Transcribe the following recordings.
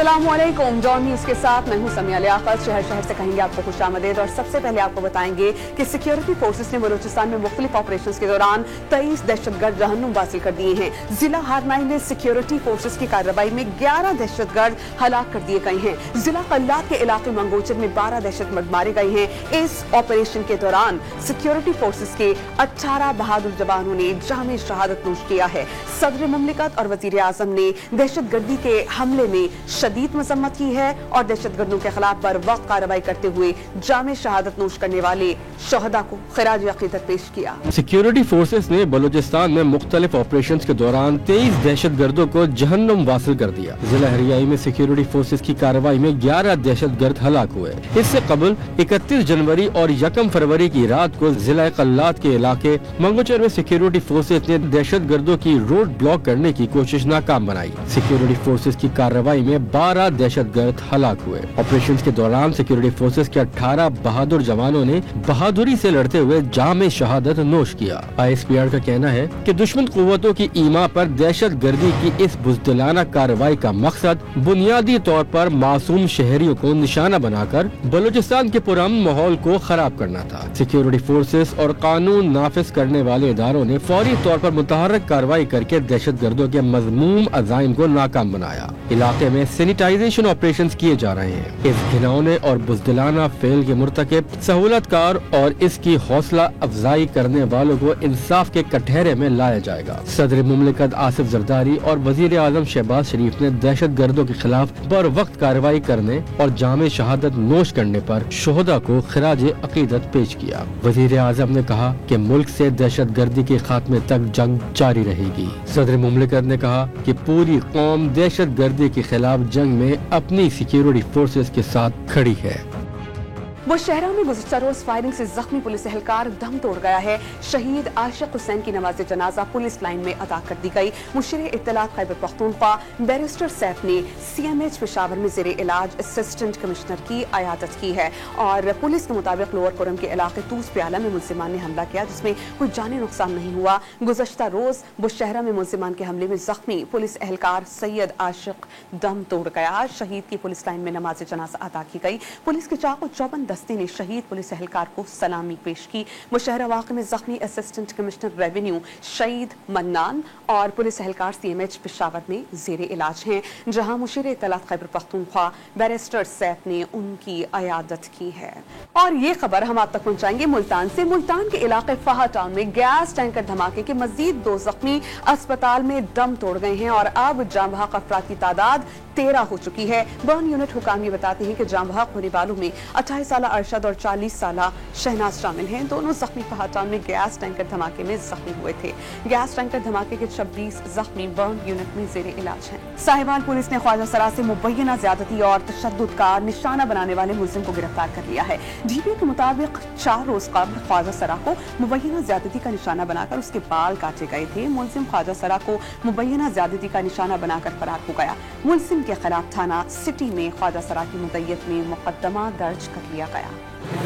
अस्सलाम वालेकुम। John news के साथ मैं हूं समिया लियाकत। शहर शहर से कहेंगे आपको खुशामदीद और सबसे पहले आपको बताएंगे कि सिक्योरिटी फोर्सेस ने बलूचिस्तान में मुख्तलिफ ऑपरेशंस के दौरान 23 दहशतगर्द जहन्नुम हासिल कर दिए हैं। जिला हारनाई में सिक्योरिटी फोर्सेस की कार्रवाई में 11 दहशतगर्द हलाक कर दिए गए हैं। जिला कल्लात के इलाके मंगोचर में 12 दहशतगर्द मारे गए हैं। इस ऑपरेशन के दौरान सिक्योरिटी फोर्सेस के 18 बहादुर जवानों ने जामे शहादत नोश किया है। सदर मुमलिकत और वजीर आजम ने दहशतगर्दी के हमले में शदीद मजम्मत की है और दहशतगर्दों के खिलाफ बर वक्त कार्रवाई करते हुए जामे शहादत नोश करने वाले शहदा को खिराज अकीदत पेश किया। सिक्योरिटी फोर्सेस ने बलूचिस्तान में मुख्तलिफ ऑपरेशन के दौरान 23 दहशतगर्दों को जहन्नुम वासिल कर दिया। जिला हरियाई में सिक्योरिटी फोर्सेस की कार्रवाई में 11 दहशतगर्द हलाक हुए। इससे कबल 31 जनवरी और 1 फरवरी की रात को जिला कल्लात के इलाके मंगोचर में सिक्योरिटी फोर्सेस ने दहशतगर्दों की रोड ब्लॉक करने की कोशिश नाकाम बनाई। सिक्योरिटी फोर्सेस की कार्रवाई में 12 दहशतगर्द हलाक हुए। ऑपरेशन के दौरान सिक्योरिटी फोर्सेस के 18 बहादुर जवानों ने बहादुरी से लड़ते हुए जामे शहादत नोश किया। ISPR का कहना है कि दुश्मन कुव्वतों की ईमा पर दहशतगर्दी की इस बुज़दिलाना कार्रवाई का मकसद बुनियादी तौर पर मासूम शहरियों को निशाना बनाकर बलूचिस्तान के पुरअमन माहौल को खराब करना था। सिक्योरिटी फोर्सेस और कानून नाफिज करने वाले इदारों ने फौरी तौर पर मुतहर्रिक कार्रवाई करके दहशतगर्दों के मज़मूम अज़ाइम को नाकाम बनाया। इलाके में सैनिटाइजेशन ऑपरेशंस किए जा रहे हैं। इस घिनौने और बुज़दिलाना फेल के मुर्तकिब सहूलतकार और इसकी हौसला अफजाई करने वालों को इंसाफ के कटहरे में लाया जाएगा। सदर मुमलिकत आसिफ जरदारी और वजीर आजम शहबाज शरीफ ने दहशतगर्दों के खिलाफ बर वक्त कार्रवाई करने और जामे शहादत नोश करने पर शोहदा को खिराज अकीदत पेश किया। वजीर आजम ने कहा कि मुल्क से दहशतगर्दी के खात्मे तक जंग जारी रहेगी। सदर मुमलिकत ने कहा कि पूरी कौम दहशतगर्दी के खिलाफ जंग में अपनी सिक्योरिटी फोर्सेस के साथ खड़ी है। बुशहरा में गुज़श्ता रोज फायरिंग से जख्मी पुलिस एहलकार दम तोड़ गया है। शहीद आशिक हुसैन की नमाज जनाजा पुलिस लाइन में अदा कर दी गई। मुशीर इत्तलात खैबर पख्तूनख्वा बैरिस्टर सैफ ने CMH पेशावर में ज़ेरे इलाज असिस्टेंट कमिश्नर की अयादत की है और पुलिस के मुताबिक लोअर कोरम के इलाके तूस प्याला में मुल्जिमान ने हमला किया जिसमें कोई जानी नुकसान नहीं हुआ। गुज़श्ता रोज बुशहरा में मुल्जिमान के हमले में जख्मी पुलिस एहलकार सैयद आशिक दम तोड़ गया। शहीद की पुलिस लाइन में नमाज जनाजा अदा की गई। पुलिस के चाकू चौबंद दस्ते ने शहीद पुलिस एहलकार को सलामी पेश की। मुशहरा वाक़े में जख्मी असिस्टेंट कमिश्नर रेवेन्यू शहीद मन्नान और पुलिस एहलकार CMH पेशावर में ज़ेरे इलाज हैं, जहां मुशीर इत्तलात खैबर पख्तूनख्वा बैरिस्टर सैफ ने उनकी अयादत की है। और ये खबर हम आप तक पहुंचाएंगे मुल्तान से। मुल्तान के इलाके फाहा टाउन में गैस टैंकर धमाके के मजीद 2 जख्मी अस्पताल में दम तोड़ गए हैं और अब जाम बहक अफराद की तादाद 13 हो चुकी है। बर्न यूनिट हुकाम ये बताते हैं कि जाम बहक होने वालों में 28 साल अरशद और 40 साल शहनाज शामिल हैं। दोनों जख्मी फाहा टाउन में गैस टैंकर धमाके में जख्मी हुए थे। गैस टैंकर धमाके के 26 जख्मी बर्न यूनिट में ज़ेरे इलाज हैं। साहिवाल पुलिस ने ख्वाजा सरा से मुबैना ज्यादती और तशद्दुद का निशाना बनाने वाले मुलजिम को गिरफ्तार कर लिया है। DPO के मुताबिक 4 रोज कबल ख्वाजा सरा को मुबैना ज्यादती का निशाना बनाकर उसके बाल काटे गए थे। मुलजिम ख्वाजा सरा को मुबैना ज्यादती का निशाना बनाकर फरार हो गया। मुलजिम के खिलाफ थाना सिटी में ख्वाजा सरा की मुद्दत में मुकदमा दर्ज कर लिया गया।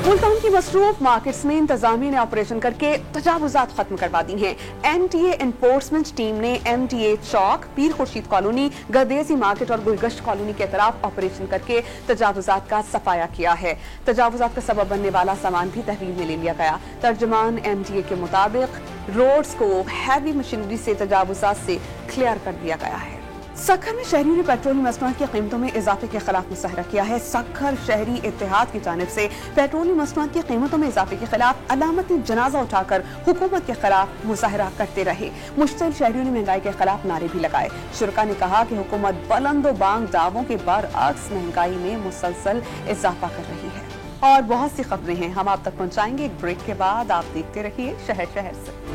मुल्तान की मसरूफ मार्केट्स में इंतजामिया ने ऑपरेशन करके तजावुजात खत्म करवा दी हैं। NTA एनफोर्समेंट टीम ने MTA चौक, पीर खुर्शीद कॉलोनी, गर्देजी मार्केट और गुलगश्त कॉलोनी के तरफ ऑपरेशन करके तजावुजात का सफाया किया है। तजावुजात का सबब बनने वाला सामान भी तहवील में ले लिया गया। तर्जमान MTA के मुताबिक रोड्स को हैवी मशीनरी से तजावुजात से क्लियर कर दिया गया है। सक्खर में शहरियों ने पेट्रोलियम मसनूआत की कीमतों में इजाफे के खिलाफ मुजाहरा किया है। सक्खर शहरी इत्तेहाद की जानिब से पेट्रोलियम मसनूआत की कीमतों में इजाफे के खिलाफ अलामती जनाजा उठाकर हुकूमत के खिलाफ मुजाहरा करते रहे। मुश्तिल शहरियों ने महंगाई के खिलाफ नारे भी लगाए। शुरका ने कहा कि हुकूमत बुलंदो बांग दावों के बरअक्स महंगाई में मुसलसल इजाफा कर रही है। और बहुत सी खबरें हैं हम आप तक पहुँचाएंगे एक ब्रेक के बाद। आप देखते रहिए शहर शहर से।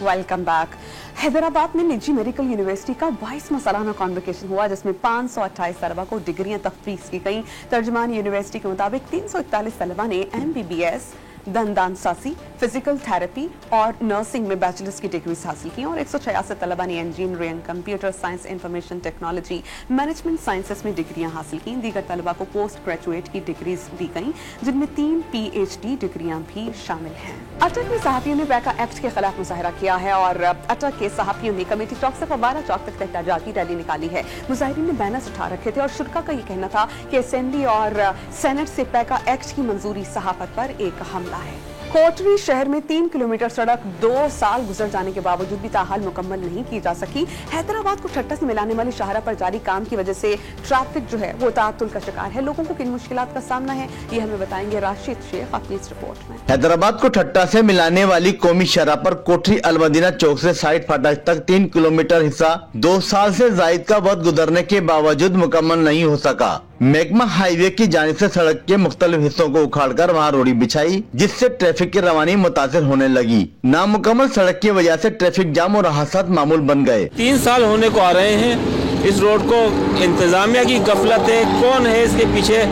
Welcome back. हैदराबाद में निजी मेडिकल यूनिवर्सिटी का 22वां सालाना कॉन्वोकेशन हुआ जिसमें 528 तलबा को डिग्रियां तफवीज़ की गई। तर्जमान यूनिवर्सिटी के मुताबिक 341 तलबा ने MBBS, दंदान सासी, फिजिकल थेरेपी और नर्सिंग में बैचलर्स की डिग्रीज हासिल की और 186 तलबा ने engineering, computer science, information technology, management sciences में डिग्रियां हासिल की। दीगर तलबा को पोस्ट ग्रेजुएट की डिग्रीज दी गईं, जिनमें 3 PhD डिग्रियां भी शामिल हैं। अटक में सहाफियों ने पैका एक्ट के खिलाफ मुजाहरा किया है और अटक के सहाफियों ने कमेटी चौक से फव्वारा चौक तक एहतजाजी रैली निकाली है। मुजाहिरीन ने बैनर्स उठा रखे थे और शुरा का ये कहना था कि असेंबली और सेनेट से पैका एक्ट की मंजूरी सहाफत पर एक हमला है। कोटरी शहर में 3 किलोमीटर सड़क 2 साल गुजर जाने के बावजूद भी ताहाल मुकम्मल नहीं की जा सकी। हैदराबाद को ठट्टा से मिलाने वाली शाहरा पर जारी काम की वजह से ट्रैफिक जो है वो ताअत्तुल का शिकार है। लोगों को किन मुश्किलात का सामना है ये हमें बताएंगे राशिद शेख अपनी इस रिपोर्ट में। हैदराबाद को ठट्टा से मिलाने वाली कौमी शहरा पर कोटरी अलमदीना चौक से साइड फाटक तक 3 किलोमीटर हिस्सा 2 साल से जायद का वक्त गुजरने के बावजूद मुकम्मल नहीं हो सका। महकमा हाईवे की जानिब से सड़क के मुख्तलिफ हिस्सों को उखाड़कर वहां रोड़ी बिछाई, जिससे ट्रैफिक की रवानी मुतासिर होने लगी। नामुकम्मल सड़क की वजह से ट्रैफिक जाम और हादसात मामूल बन गए। 3 साल होने को आ रहे हैं इस रोड को। इंतजामिया की गफलत है, कौन है इसके पीछे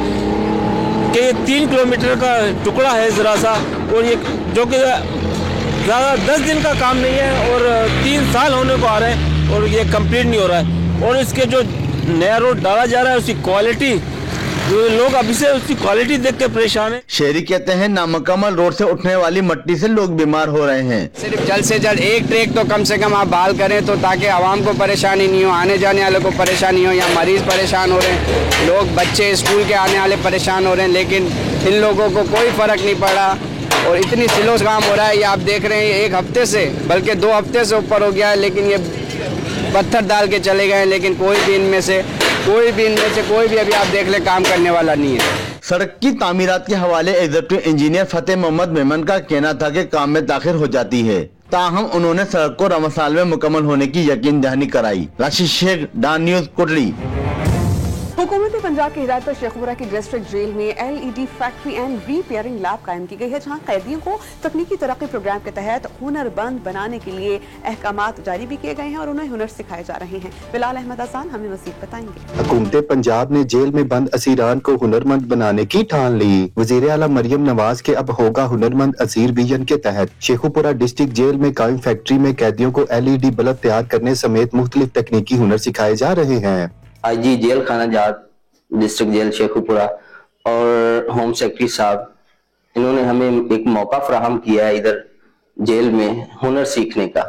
कि ये 3 किलोमीटर का टुकड़ा है जरा सा, और ये जो कि ज़्यादा 10 दिन का काम नहीं है और 3 साल होने को आ रहे हैं और ये कंप्लीट नहीं हो रहा है। और इसके जो नया रोड डाला जा रहा है उसकी क्वालिटी, लोग अभी से उसकी क्वालिटी देख के परेशान है। शहरी कहते हैं नामुकम्मल रोड से उठने वाली मट्टी से लोग बीमार हो रहे हैं। सिर्फ जल्द से जल्द एक ट्रैक तो कम से कम आप बहाल करें तो ताकि आवाम को परेशानी नहीं हो, आने जाने वालों को परेशानी हो। या मरीज परेशान हो रहे हैं, लोग बच्चे स्कूल के आने वाले परेशान हो रहे हैं, लेकिन इन लोगों को कोई फर्क नहीं पड़ा और इतनी स्लो काम हो रहा है। ये आप देख रहे हैं 1 हफ्ते से, बल्कि 2 हफ्ते से ऊपर हो गया है, लेकिन ये पत्थर डाल के चले गए, लेकिन कोई भी इनमें से कोई भी अभी आप देख ले काम करने वाला नहीं है। सड़क की तामीरात के हवाले एग्जीक्यूटिव इंजीनियर फतेह मोहम्मद मेमन का कहना था कि काम में ताखिर हो जाती है, ताहम उन्होंने सड़क को रमज़ान साल में मुकम्मल होने की यकीन दहानी कराई। Rashid Sheikh, Dawn News, Kotli. हुकूमत पंजाब की हिदायत पर शेखपुरा की डिस्ट्रिक्ट जेल में LED factory and repairing lab कायम की गई है, जहां कैदियों को तकनीकी तरक्की प्रोग्राम के तहत हुनरबंद बनाने के लिए अहकामात जारी भी किए गए हैं और उन्हें हुनर सिखाए जा रहे हैं। बिलाल अहमद आसान हमें मज़ीद बताएंगे। हुकूमत पंजाब ने जेल में बंद असीरान को हुनरमंद बनाने की ठान ली। वज़ीर आला मरियम नवाज के अब होगा हुनरमंद असीर विजन के तहत शेखपुरा डिस्ट्रिक्ट जेल में कायम फैक्ट्री में कैदियों को LED बल्ब तैयार करने समेत मुख्तलिफ तकनीकी हुनर सिखाए जा रहे हैं। IG जेल खाना जात डिस्ट्रिक्ट जेल शेखपुरा और होम सेक्रेटरी साहब, इन्होंने हमें एक मौका फराहम किया है इधर जेल में हुनर सीखने का।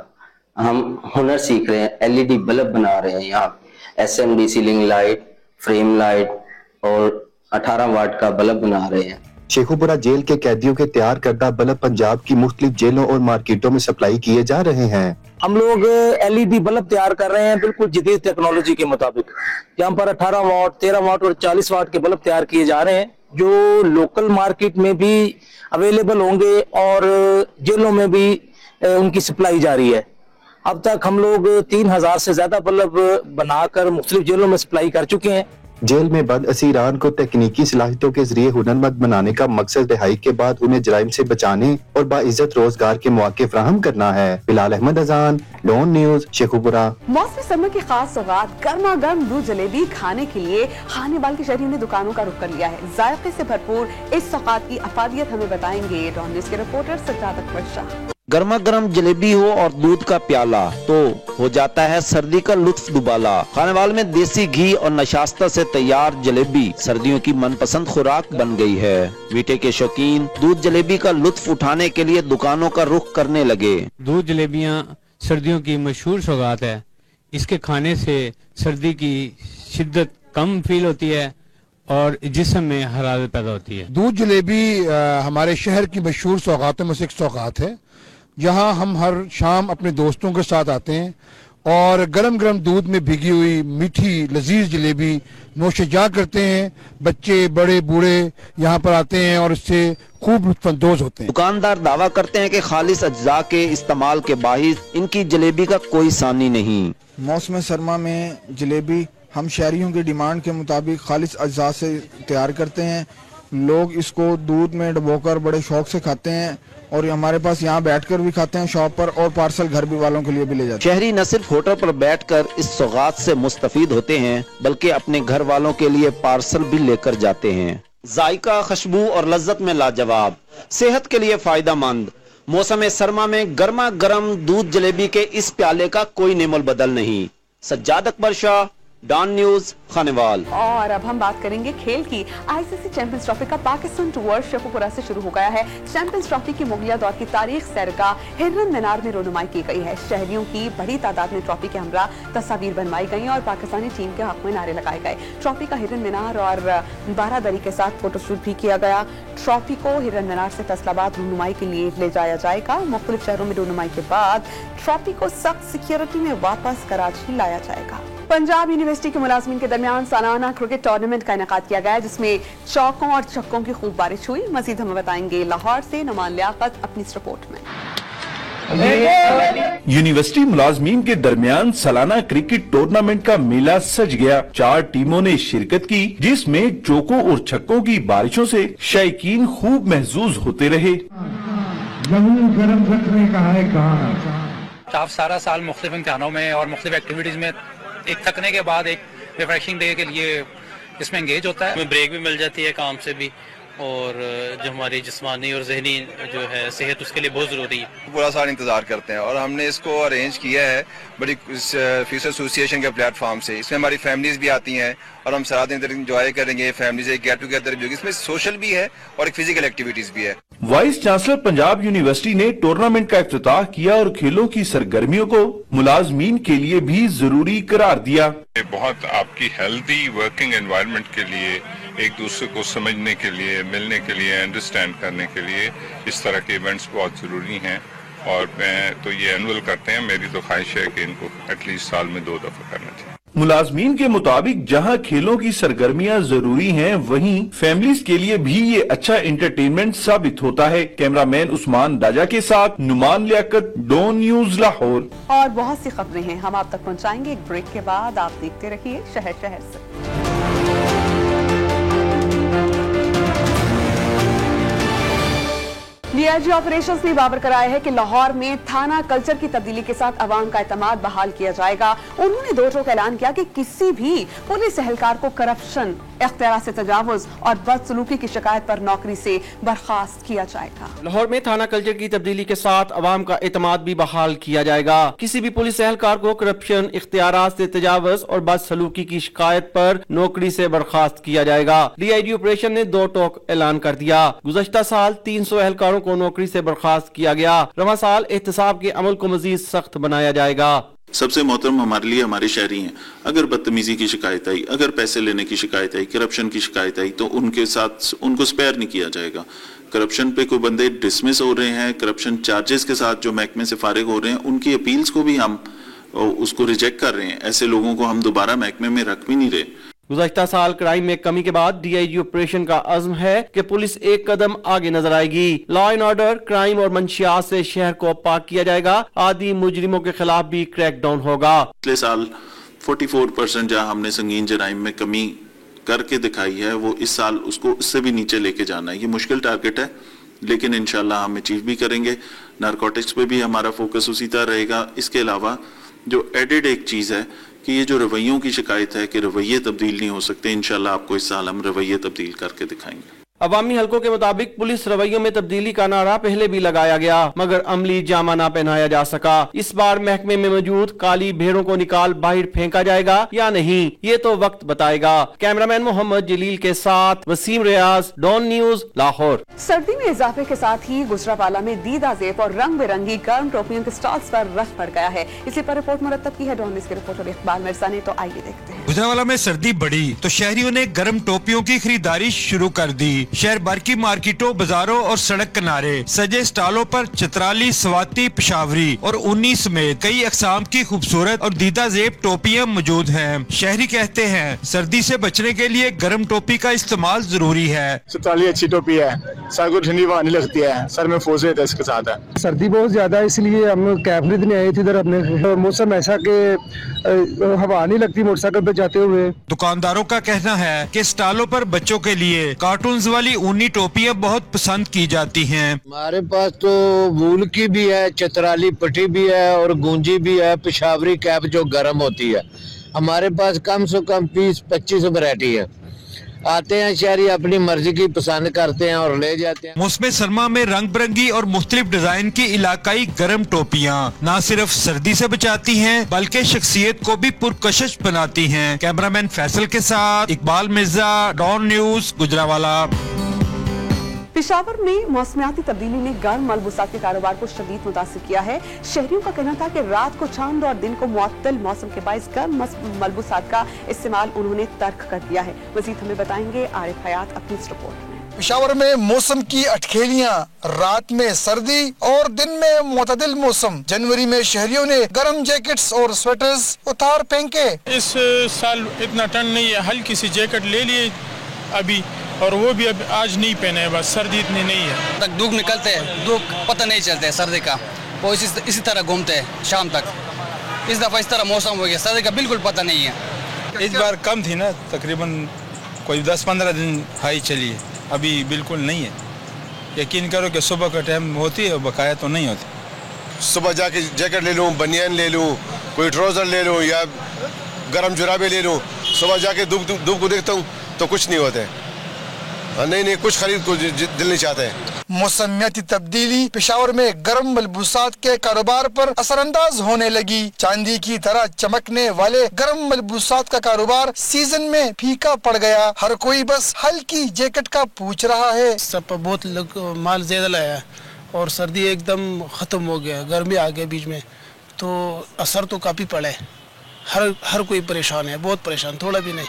हम हुनर सीख रहे हैं, LED बल्ब बना रहे हैं यहाँ, SMD ceiling light, frame light और 18 वाट का बल्ब बना रहे हैं। शेखपुरा जेल के कैदियों के तैयार करदा बल्ब पंजाब की मुख्तलिफ जेलों और मार्केटों में सप्लाई किए जा रहे हैं। हम लोग LED बल्ब तैयार कर रहे हैं बिल्कुल जदीद टेक्नोलॉजी के मुताबिक। यहाँ पर 18 वाट, 13 वाट और 40 वाट के बल्ब तैयार किए जा रहे हैं, जो लोकल मार्केट में भी अवेलेबल होंगे और जेलों में भी उनकी सप्लाई जारी है। अब तक हम लोग 3000 से ज्यादा बल्ब बनाकर मुख्तलिफ जेलों में सप्लाई कर चुके हैं। जेल में बंद असीरान को तकनीकी सलाहियतों के जरिए हुनरमंद बनाने का मकसद रिहाई के बाद उन्हें जराइम से बचाने और बाइज्जत रोजगार के मौके फराहम करना है। बिलाल अहमद अजान, डॉन न्यूज़, शेखपुरा। मौसमी सरमा की खास सौगात गर्मा गर्म दूध जलेबी खाने के लिए खानेवाल के शहरियों ने दुकानों का रुख कर लिया है। जायके से भरपूर इस सौगात की अफादियत हमें बताएंगे डॉन न्यूज़ के रिपोर्टर सज्जाद अकबर शाह। गर्मा गर्म जलेबी हो और दूध का प्याला तो हो जाता है सर्दी का लुत्फ दुबाला। खानेवाल में देसी घी और नशास्ता से तैयार जलेबी सर्दियों की मनपसंद खुराक बन गई है। मीठे के शौकीन दूध जलेबी का लुत्फ उठाने के लिए दुकानों का रुख करने लगे। दूध जलेबियाँ सर्दियों की मशहूर सौगात है। इसके खाने से सर्दी की शिद्दत कम फील होती है और जिस्म में हरारत पैदा होती है। दूध जलेबी हमारे शहर की मशहूर सौगातों में से एक सौगात है। यहाँ हम हर शाम अपने दोस्तों के साथ आते हैं और गरम गरम दूध में भिगी हुई मीठी लजीज जलेबी नोशेजा करते हैं। बच्चे बड़े बूढ़े यहाँ पर आते हैं और इससे खूब लुत्फानंदोज होते हैं। दुकानदार दावा करते हैं कि खालिस अज्जा के इस्तेमाल के बाहिस इनकी जलेबी का कोई सानी नहीं। मौसम सरमा में जलेबी हम शहरियों की डिमांड के मुताबिक खालिस अज्जा से तैयार करते हैं। लोग इसको दूध में डुबोकर बड़े शौक से खाते हैं और हमारे पास यहाँ बैठकर भी खाते हैं शॉप पर और पार्सल घर भी वालों के लिए भी ले जाते हैं। शहरी न सिर्फ होटल पर बैठकर इस सौगात से मुस्तफीद होते हैं बल्कि अपने घर वालों के लिए पार्सल भी लेकर जाते हैं। ذائقہ، خوشبو اور لذت میں لاجواب، صحت کے لیے فائدہ مند۔ موسم سرما میں گرما گرم دودھ جلیبی کے اس پیالے کا کوئی نعم البدل نہیں۔ سجاد اکبر شاہ، ڈان نیوز، خانوال۔ اور اب ہم بات کریں گے کھیل کی۔ آئی سی سی چیمپئنز ٹرافی کا پاکستان ٹور شیخو پورہ سے شروع ہو گیا ہے۔ چیمپئنز ٹرافی کی مغلیہ دور کی تاریخ سیرگاہ ہرن مینار میں رونمائی کی گئی ہے۔ شہریوں کی بڑی تعداد میں ٹرافی کے ہمراہ تصاویر بنوائی گئی اور پاکستانی ٹیم کے حق میں نعرے لگائے گئے۔ ٹرافی کا ہرن مینار اور بارہ دری کے ساتھ فوٹو شوٹ بھی کیا گیا۔ ٹرافی کو ہرن مینار سے فیصل آباد رونمائی کے لیے لے جایا جائے گا۔ مختلف شہروں میں رونمائی کے بعد ٹرافی کو سخت سیکیورٹی میں واپس کراچی لایا جائے گا۔ پنجاب یونیورسٹی کے ملازمین کے درمیان سالانہ کرکٹ ٹورنامنٹ کا انعقاد کیا گیا جس میں چوکوں اور چھکوں کی خوب بارش ہوئی۔ مزید ہمیں بتائیں گے لاہور سے نعمان لیاقت اپنی اس رپورٹ میں۔ یونیورسٹی ملازمین کے درمیان سالانہ کرکٹ ٹورنامنٹ کا میلہ سج گیا۔ 4 ٹیموں نے شرکت کی جس میں چوکوں اور چھکوں کی بارشوں سے شائقین خوب محظوظ ہوتے رہے۔ آپ سارا سال مختلف امتحانوں میں اور مختلف ایکٹیویٹیز میں ایک تھکنے کے بعد ایک ریفریشنگ ڈے کے لیے اس میں انگیج ہوتا ہے۔ ہمیں بریک بھی مل جاتی ہے کام سے بھی، اور جو ہماری جسمانی اور ذہنی جو ہے صحت اس کے لیے بہت ضروری ہے۔ پورا سال انتظار کرتے ہیں اور ہم نے اس کو ارینج کیا ہے بڑی فیوچر ایسوسیشن کے پلیٹ فارم سے۔ اس میں ہماری فیملیز بھی آتی ہیں اور ہم سارا دن انجوائے کریں گے، فیملیز ایک گیٹ ٹوگیدر بھی ہوگی۔ اس میں سوشل بھی ہے اور ایک فزیکل ایکٹیویٹیز بھی ہے۔ وائس چانسلر پنجاب یونیورسٹی نے ٹورنامنٹ کا افتتاح کیا اور کھیلوں کی سرگرمیوں کو ملازمین کے لیے بھی ضروری قرار دیا۔ بہت آپ کی ہیلدی ورکنگ انوائرمنٹ کے لیے، ایک دوسرے کو سمجھنے کے لیے، ملنے کے لیے، انڈرسٹینڈ کرنے کے لیے اس طرح کے ایونٹس بہت ضروری ہیں، اور میں تو یہ اینول کرتے ہیں۔ میری تو خواہش ہے کہ ان کو ایٹ لیسٹ سال میں 2 دفعہ کرنا چاہیے۔ ملازمین کے مطابق جہاں کھیلوں کی سرگرمیاں ضروری ہیں وہیں فیملیز کے لیے بھی یہ اچھا انٹرٹینمنٹ ثابت ہوتا ہے۔ کیمرہ مین عثمان ڈاجا کے ساتھ نعمان لیاقت، ڈون نیوز، لاہور۔ اور بہت سی خبریں ہیں ہم آپ تک پہنچائیں گے ایک بریک کے بعد۔ آپ دیکھتے رہیے شہر شہر سے۔ ڈی آئی جی آپریشنز نے بابر کرایا ہے کہ لاہور میں تھانہ کلچر کی تبدیلی کے ساتھ عوام کا اعتماد بحال کیا جائے گا۔ انہوں نے 2 ٹوک اعلان کیا کہ کسی بھی پولیس اہلکار کو کرپشن، اختیارات سے تجاوز اور بدسلوکی کی شکایت پر نوکری سے برخاست کیا جائے گا۔ لاہور میں تھانہ کلچر کی تبدیلی کے ساتھ عوام کا اعتماد بھی بحال کیا جائے گا۔ کسی بھی پولیس اہلکار کو کرپشن، اختیارات سے تجاوز اور بدسلوکی کی شکایت پر نوکری سے برخاست کیا جائے گا۔ ڈی آئی جی آپریشن نے 2 ٹوک اعلان کر دیا۔ گزشتہ سال 300 اہلکاروں کو نوکری سے برخاست کیا گیا۔ رواں سال احتساب کے عمل کو مزید سخت بنایا جائے گا۔ سب سے محترم ہمارے لیے ہمارے شہری ہیں۔ اگر بدتمیزی کی شکایت آئی، اگر پیسے لینے کی شکایت آئی، کرپشن کی شکایت آئی تو ان کے ساتھ ان کو سپیئر نہیں کیا جائے گا۔ کرپشن پہ کوئی بندے ڈسمس ہو رہے ہیں، کرپشن چارجز کے ساتھ جو محکمے سے فارغ ہو رہے ہیں، ان کی اپیلز کو بھی ہم اس کو ریجیکٹ کر رہے ہیں۔ ایسے لوگوں کو ہم دوبارہ محکمے میں رکھ بھی نہیں رہے۔ گزشتہ سال کرائم میں کمی کے بعد ڈی آئی جی آپریشن کا عزم ہے کہ پولیس ایک قدم آگے نظر آئے گی۔ لا اینڈ آرڈر، کرائم اور منشیات سے شہر کو پاک کیا جائے گا۔ عادی مجرموں کے خلاف بھی کریک ڈاؤن ہوگا۔ پچھلے سال 44% جہاں ہم نے سنگین جرائم میں کمی کر کے دکھائی ہے، وہ اس سال اس کو اس سے بھی نیچے لے کے جانا ہے۔ یہ مشکل ٹارگٹ ہے لیکن انشاءاللہ ہم اچیو بھی کریں گے۔ نارکوٹکس پہ بھی ہمارا فوکس اسی طرح رہے گا۔ اس کے علاوہ جو ایڈڈ ایک چیز ہے کہ یہ جو رویوں کی شکایت ہے کہ رویے تبدیل نہیں ہو سکتے، انشاءاللہ آپ کو اس سال ہم رویے تبدیل کر کے دکھائیں گے۔ عوامی حلقوں کے مطابق پولیس رویوں میں تبدیلی کا نعرہ پہلے بھی لگایا گیا مگر عملی جامہ نہ پہنایا جا سکا۔ اس بار محکمے میں موجود کالی بھیڑوں کو نکال باہر پھینکا جائے گا یا نہیں، یہ تو وقت بتائے گا۔ کیمرامین محمد جلیل کے ساتھ وسیم ریاض، ڈون نیوز، لاہور۔ سردی میں اضافے کے ساتھ ہی گجرانوالہ میں دیدہ زیب اور رنگ برنگی گرم ٹوپیوں کے سٹالز پر رش پڑ گیا ہے۔ اسی پر رپورٹ مرتب کی ہے ڈون نیوز کے رپورٹر اقبال مرزا نے، تو آئیے دیکھتے ہیں۔ گجرانوالہ میں سردی بڑھی تو شہریوں نے گرم ٹوپیوں کی خریداری شروع کر دی۔ شہر بھر کی مارکیٹوں، بازاروں اور سڑک کنارے سجے سٹالوں پر چترالی، سواتی، پشاوری اور اونی سمیت کئی اقسام کی خوبصورت اور دیدہ زیب ٹوپیاں موجود ہیں۔ شہری کہتے ہیں سردی سے بچنے کے لیے گرم ٹوپی کا استعمال ضروری ہے۔ چترالی اچھی ٹوپی ہے، سر کو ٹھنڈی ہوا نہیں لگتی ہے، سر میں فوز رہتا ہے اس کے ساتھ۔ سردی بہت زیادہ ہے اس لیے ہم کیب خریدنے آئے تھے ادھر اپنے، موسم ایسا کہ ہوا نہیں لگتی موٹر سائیکل پہ جاتے ہوئے۔ دکانداروں کا کہنا ہے کہ سٹالوں پر بچوں کے لیے کارٹونز والی اونی ٹوپیاں بہت پسند کی جاتی ہیں۔ ہمارے پاس تو وول کی بھی ہے، چترالی پٹی بھی ہے اور گونجی بھی ہے، پشاوری کیپ جو گرم ہوتی ہے۔ ہمارے پاس کم سے کم 20-25 ورائٹی ہے۔ आते हैं शहरी अपनी मर्जी की पसंद करते हैं और ले जाते हैं। मौसम सरमा में रंग बिरंगी और मुख्तलिफ डिजाइन की इलाकाई गर्म टोपियाँ न सिर्फ सर्दी से बचाती हैं बल्कि शख्सियत को भी पुरकशिश बनाती हैं। कैमरामैन फैसल के साथ इकबाल मिर्जा, डॉन न्यूज, गुजरावाला। पेशावर में मौसमियाती तब्दीली ने गर्म मलबूसात के कारोबार को शदीद मुतासिर किया है। शहरियों का कहना था कि रात को ठंड और दिन को मुअत्तल मौसम के बाइस गर्म मलबूसात का इस्तेमाल उन्होंने तर्क कर दिया है। मजीद हमें बताएंगे आरिफ हयात अपनी इस रिपोर्ट में। पेशावर में मौसम की अटखेलियाँ, रात में सर्दी और दिन में मुतदिल मौसम। जनवरी में शहरियों ने गर्म जैकेट्स और स्वेटर्स उतार फेंके। इस साल इतना ठंड नहीं है, हल्की सी जैकेट ले लिए अभी, और वो भी अब आज नहीं पहने है, बस सर्दी इतनी नहीं है। तक धूप निकलते हैं, धूप पता नहीं चलता है सर्दी का, वो इसी तरह घूमते हैं शाम तक। इस दफ़ा इस तरह मौसम हो गया, सर्दी का बिल्कुल पता नहीं है। इस बार कम थी ना, तकरीबन कोई 10-15 दिन हाई चली है, अभी बिल्कुल नहीं है। यकीन करो कि सुबह का टाइम होती है, बकाया तो नहीं होती। सुबह जाके जैकेट ले लूँ, बनियान ले लूँ, कोई ट्राउज़र ले लूँ या गर्म जुराबे ले लूँ। सुबह जाके धूप को देखता हूँ तो कुछ नहीं होता है, नहीं कुछ खरीद को दिल नहीं चाहते हैं। मौसमियाती तब्दीली पेशावर में गर्म मलबूसात के कारोबार पर असरअंदाज होने लगी। चांदी की तरह चमकने वाले गर्म मलबूसात का कारोबार सीजन में फीका पड़ गया। हर कोई बस हल्की जैकेट का पूछ रहा है। सब बहुत लोग माल ज्यादा लाया और सर्दी एकदम खत्म हो गया, गर्मी आ गया बीच में, तो असर तो काफी पड़ा है। हर कोई परेशान है, बहुत परेशान, थोड़ा भी नहीं।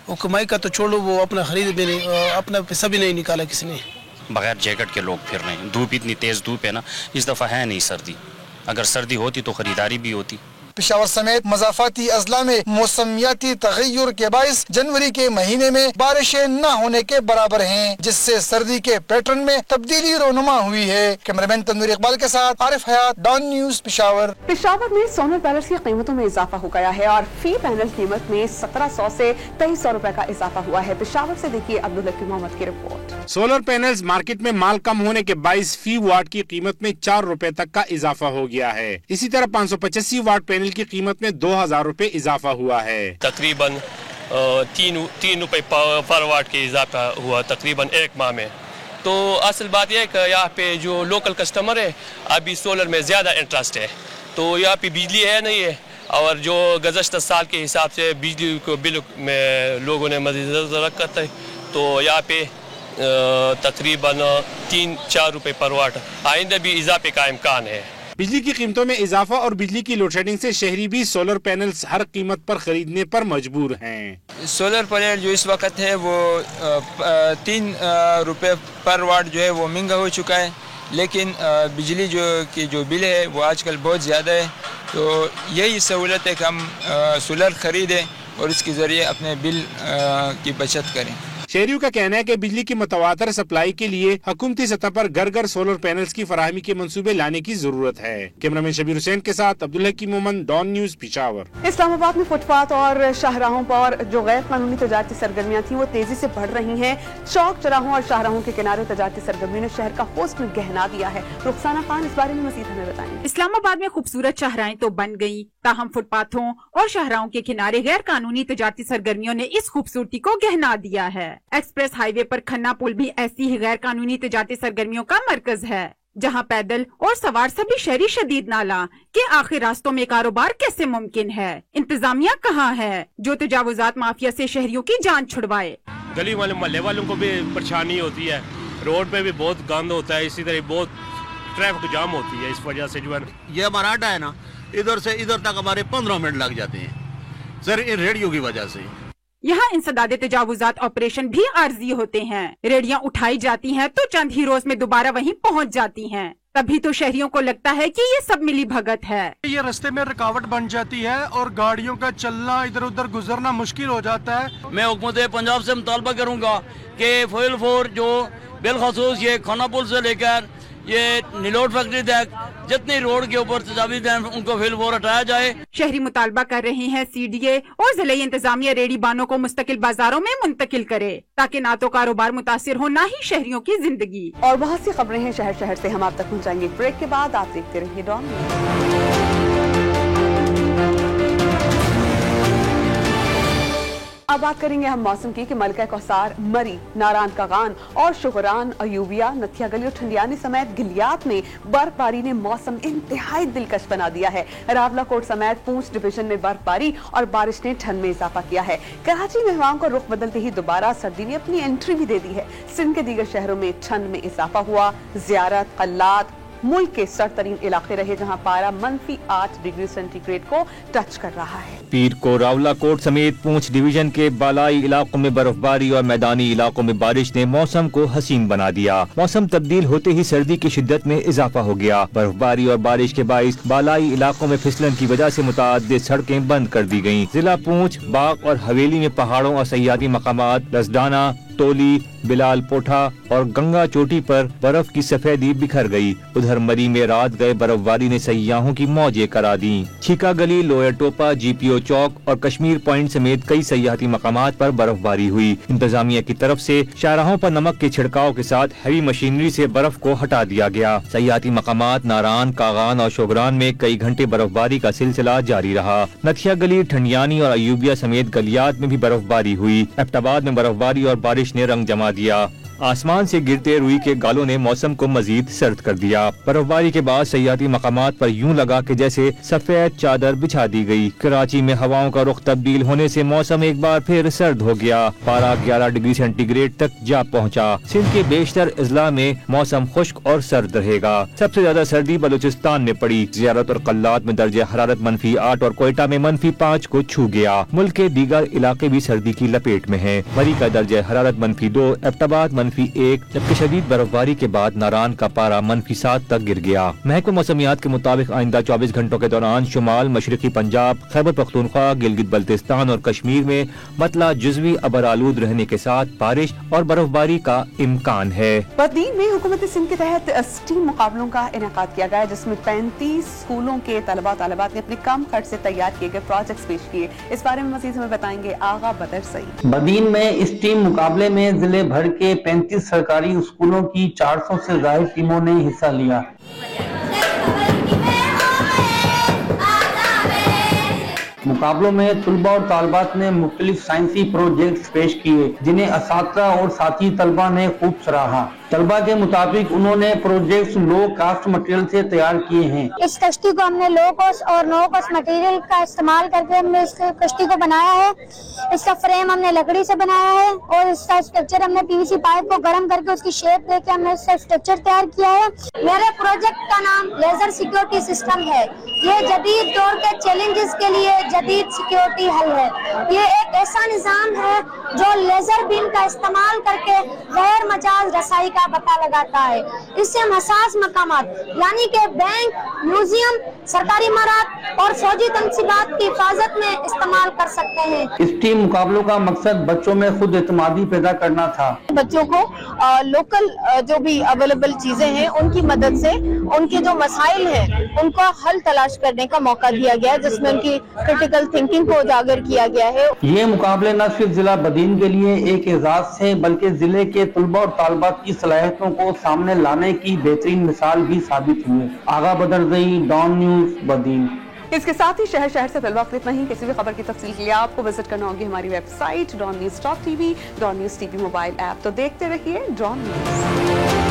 वो कमाई का तो छोड़ो, वो अपना खरीद भी नहीं, अपना पैसा भी नहीं निकाला किसी ने। बगैर जैकेट के लोग फिर रहे हैं, धूप इतनी तेज़ धूप है ना, इस दफ़ा है नहीं सर्दी। अगर सर्दी होती तो खरीदारी भी होती। पेशावर समेत मज़ाफ़ाती अज़ला में मौसमियाती तग़य्युर के बाइस जनवरी के महीने में बारिशें न होने के बराबर हैं, जिससे सर्दी के पैटर्न में तब्दीली रोनुमा हुई है। कैमरामैन तनवीर इकबाल के साथ आरिफ हयात, डॉन न्यूज, पेशावर। पेशावर में सोलर पैनल्स की कीमतों में इजाफा हो गया है और फी पैनल कीमत में 1700 से 2300 रुपए का इजाफा हुआ है। पेशावर से देखिए अब्दुल हकीम मोहम्मद की रिपोर्ट। सोलर पैनल्स मार्केट में माल कम होने के बाइस फी वाट की कीमत में 4 रुपए तक का इजाफा हो गया है। इसी तरह 585 वाट पैनल की कीमत में 2000 रुपए इजाफा हुआ है। तकरीबन 3 रुपए पर वाट के इजाफा हुआ तकरीबन एक माह में। तो असल बात यह है कि यहाँ पे जो लोकल कस्टमर है अभी सोलर में ज़्यादा इंटरेस्ट है, तो यहाँ पे बिजली है नहीं है, और जो गुज़श्ता साल के हिसाब से बिजली को बिल में लोगों ने मज़ीद रखा है, तो यहाँ पे तकरीबन 3-4 रुपए पर वाट आइंदा भी इजाफे का इम्कान है। बिजली की कीमतों में इजाफा और बिजली की लोड शेडिंग से शहरी भी सोलर पैनल्स हर कीमत पर खरीदने पर मजबूर हैं। सोलर पैनल जो इस वक्त है वो 3 रुपए पर वाट जो है वो महंगा हो चुका है, लेकिन बिजली जो बिल है वो आजकल बहुत ज़्यादा है। तो यही सहूलत है कि हम सोलर ख़रीदें और इसके ज़रिए अपने बिल की बचत करें। शहरियों का कहना है कि बिजली की मुतवातर सप्लाई के लिए हुकूमती सतह पर घर घर सोलर पैनल्स की फराहमी के मंसूबे लाने की जरूरत है। कैमरामैन शबीर हुसैन के साथ अब्दुल हकीम मोहम्मद, डॉन न्यूज, पेशावर। इस्लामाबाद में फुटपाथ और शाहराहों पर जो गैर कानूनी तजारती सरगर्मियां थी वो तेजी से बढ़ रही हैं। चौक चौराहों और शाहराहों के किनारे तजारती सरगर्मियों ने शहर का हुस्न गहना दिया है। रुखसाना खान इस बारे में मजीद हमें बताएंगे। इस्लामाबाद में खूबसूरत शाहराएं तो बन गयी, ताहम फुटपाथों और शाहराहों के किनारे गैर कानूनी तजारती सरगर्मियों ने इस खूबसूरती को गहना दिया है। एक्सप्रेस हाईवे पर खन्ना पुल भी ऐसी ही गैर कानूनी तजारती सरगर्मियों का मरकज है, जहां पैदल और सवार सभी शहरी शदीद नाला के आखिर रास्तों में कारोबार कैसे मुमकिन है। इंतजामिया कहाँ है जो तजावुजात माफिया से शहरियों की जान छुड़वाए। गली वाले मोहल्ले वालों को भी परेशानी होती है, रोड पे भी बहुत गंद होता है, इसी तरह बहुत ट्रैफिक जाम होती है। इस वजह से जो है ये हमारा अड्डा है ना, इधर से इधर तक हमारे 15 मिनट लग जाते हैं सर, इन रेडियो की वजह से। यहाँ इंसदादे तजावुजात ऑपरेशन भी आर्जी होते हैं। रेडियां उठाई जाती हैं तो चंद ही रोज में दोबारा वहीं पहुँच जाती हैं। तभी तो शहरियों को लगता है कि ये सब मिली भगत है। ये रास्ते में रुकावट बन जाती है और गाड़ियों का चलना, इधर उधर गुजरना मुश्किल हो जाता है। मैं हुकूमत पंजाब से मुतालबा करूँगा कि फॉइल फोर जो बिलखसूस ये खाना पुल से लेकर ये नीलोट फैक्ट्री तक जितनी रोड के ऊपर तजावीज़ हैं उनको फिल वो हटाया जाए। शहरी मुतालबा कर रहे हैं सीडीए और जिले इंतजामिया रेडी बानों को मुस्तकिल बाजारों में मुंतकिल करे, ताकि ना तो कारोबार मुतासिर हो, ना ही शहरियों की जिंदगी। और बहुत सी खबरें हैं शहर शहर से, हम आप तक पहुँचाएंगे ब्रेक के बाद। आप देखते रहिए डॉन। अब बात करेंगे हम मौसम की कि मलका कौसार, मरी, नारायण कागान और शुगरान, अयूबिया, नथिया गली और ठंडियानी समेत गिलियात में बर्फबारी ने मौसम इंतहाई दिलकश बना दिया है। रावलाकोट समेत पूंछ डिवीजन में बर्फबारी और बारिश ने ठंड में इजाफा किया है। कराची में हवाओं का रुख बदलते ही दोबारा सर्दी ने अपनी एंट्री भी दे दी है। सिंध के दीगर शहरों में ठंड में इजाफा हुआ। ज़ियारत, कल्लात मुल्क के सरतरीन इलाके रहे जहां पारा -8 डिग्री सेंटीग्रेड को टच कर रहा है। पीर को रावलाकोट समेत पूंछ डिवीजन के बालाई इलाकों में बर्फबारी और मैदानी इलाकों में बारिश ने मौसम को हसीन बना दिया। मौसम तब्दील होते ही सर्दी की शिद्दत में इजाफा हो गया। बर्फबारी और बारिश के बाइस बालाई इलाकों में फिसलन की वजह से मुताअद्दिद सड़कें बंद कर दी गयी। जिला पूंछ, बाग और हवेली में पहाड़ों और सयाहती मकामात लसडाना, तोली, बिलाल पोठा और गंगा चोटी पर बर्फ की सफेदी बिखर गई। उधर मरी में रात गए बर्फबारी ने सयाहों की मौजें करा दी। छीका गली, लोयर टोपा, GPO चौक और कश्मीर पॉइंट समेत कई सयाहती मकामात पर बर्फबारी हुई। इंतजामिया की तरफ से शाहराहों पर नमक के छिड़काव के साथ हैवी मशीनरी से बर्फ को हटा दिया गया। सयाहती मकामात नारायण, कागान और शुगरान में कई घंटे बर्फबारी का सिलसिला जारी रहा। नथिया गली, ठंडियानी और अयूबिया समेत गलियात में भी बर्फबारी हुई। एबटाबाद में बर्फबारी और बारिश ने रंग जमा दिया। आसमान से गिरते रुई के गालों ने मौसम को मजीद सर्द कर दिया। बर्फबारी के बाद सयाहती मकामात पर यूं लगा कि जैसे सफेद चादर बिछा दी गई। कराची में हवाओं का रुख तब्दील होने से मौसम एक बार फिर सर्द हो गया। पारा 11 डिग्री सेंटीग्रेड तक जा पहुंचा। सिंध के बेशतर अजला में मौसम खुश्क और सर्द रहेगा। सबसे ज्यादा सर्दी बलूचिस्तान में पड़ी। ज़ियारत और कल्लात में दर्जे हरारत -8 और कोयटा में -5 को छू गया। मुल्क के दीगर इलाके भी सर्दी की लपेट में है। मरी का दर्जे हरारत -2, एबटाबाद -1, जबकि शदीद बर्फबारी के बाद नारायण का पारा -7 तक गिर गया। महकमा मौसमियात के मुताबिक आइंदा 24 घंटों के दौरान शुमाल मशरकी पंजाब, खैबर पख्तूनख्वा, गिलगित बल्तिस्तान और कश्मीर में मतला जुज़वी अबर आलूद रहने के साथ बारिश और बर्फबारी का इम्कान है। बदीन में हुकूमत सिंध के तहत स्टीम मुकाबलों का इनेकाद किया गया, जिसमें 35 स्कूलों के तलबा तालिबात ने अपने कम खर्च से तैयार किए गए प्रोजेक्ट्स पेश किए। इस बारे में मजीद हमें बताएंगे आगा बदर सईद। बदीन में स्टीम मुकाबले में जिले भर के 35 सरकारी स्कूलों की 400 से ज्यादा टीमों ने हिस्सा लिया। मुकाबलों में तलबा और तालबात ने मुख्तलिफ साइंसी प्रोजेक्ट्स पेश किए, जिन्हें असातिज़ा और साथी तलबा ने खूब सराहा। तलबा के मुताबिक उन्होंने प्रोजेक्ट्स लो कास्ट मटेरियल से तैयार किए हैं। इस कश्ती को हमने लो कॉस्ट और नो कॉस्ट मटेरियल का इस्तेमाल करके हमने इस कश्ती को बनाया है। इसका फ्रेम हमने लकड़ी से बनाया है और इसका स्ट्रक्चर हमने PVC पाइप को गर्म करके उसकी शेप देके हमने इसका स्ट्रक्चर तैयार किया है। मेरे प्रोजेक्ट का नाम लेजर सिक्योरिटी सिस्टम है। ये जदीद दौर के चैलेंजेस के लिए जदीद सिक्योरिटी हल है। ये एक ऐसा निजाम है जो लेजर बीम का इस्तेमाल करके गैर मजाज रसाई का पता लगाता है। इससे हम हसास मकामात यानी कि बैंक, म्यूजियम, सरकारी इमारत और फौजी तनसीबात की हिफाजत में इस्तेमाल कर सकते हैं। इस टीम मुकाबलों का मकसद बच्चों में खुद एतमादी पैदा करना था। बच्चों को लोकल जो भी अवेलेबल चीजें हैं उनकी मदद से उनके जो मसाइल हैं उनका हल तलाश करने का मौका दिया गया है, जिसमें उनकी क्रिटिकल थिंकिंग को उजागर किया गया है। ये मुकाबले न सिर्फ जिला बदीन के लिए एक एजाज है, बल्कि जिले के तलबा और तालबात की सलाहियतों को सामने लाने की बेहतरीन मिसाल भी साबित हुए। आगा बदरजई, डॉन न्यूज, बदीन। इसके साथ ही शहर शहर से फिल वक्त इतना ही। किसी भी खबर की तफसील के लिए आपको विजिट करना होगी हमारी website DAWN News.tv, DAWN News TV mobile app. तो देखते रहिए DAWN News।